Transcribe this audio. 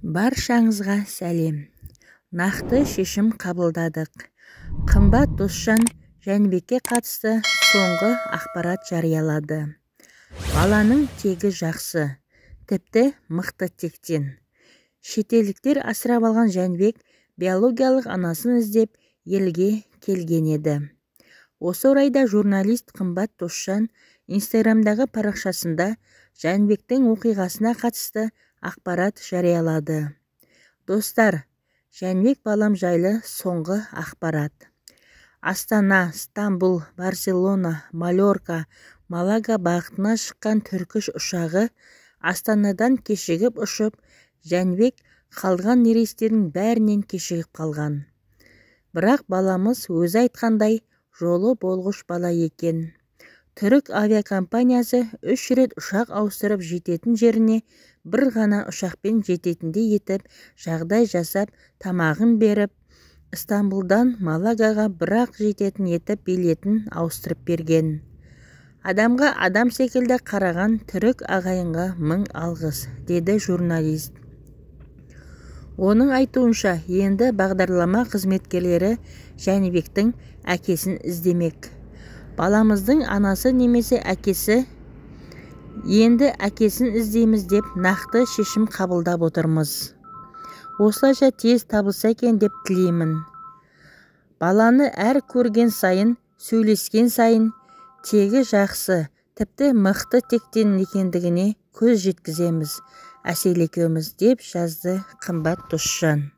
Баршаңызға сәлем. Нақты шешім қабылдадық. Қымбат Досжан Жәнібекке қатысты соңғы ақпарат жариялады. Баланың тегі жақсы, тіпті мықты тектен. Шетелдіктер асырап алған Жәнібек биологиялық анасын іздеп елге келген еді. Осы орайда журналист қымбат Досжан Инстаграмдағы парақшасында Жәнібектің оқиғасына қатысты ақпарат жариялады. Достар, Жәнібек балам жайлы соңғы ақпарат. Астана, Стамбул, Барселона, Мальорка, Малага бағытына шыққан түркіш ұшағы Астанадан кешігіп ұшып, Жәнібек қалған рейстердің бәрінен кешігіп қалған. Бірақ баламыз өзі айтқандай жолы болғыш бала екен. Түрік авиакомпаниясы 3 рет ұшақ ауыстырып жететін жеріне бір ғана ұшақпен жететіндей етіп жағдай жасап, тамағын беріп, Стамбулдан Малагаға бірақ жететін етіп билетін ауыстырып берген. Адамға адам секілді қараған түрік ағайынға мың алғыс, деді журналист. Оның айтуынша, енді бағдарлама қызметкерлері Жәнібектің әкесін іздемек. Баламыздың анасы немесе әкесі енді әкесін іздейміз деп нақты шешім қабылдап отырмыз. Осылайша тез табылса екен деп тілеймін. Баланы әр көрген сайын, сөйлескен сайын тегі жақсы, тіпті мықты тектен екендігіне көз жеткіземіз, Әсел екеуміз, деп жазды қымбат Досжан.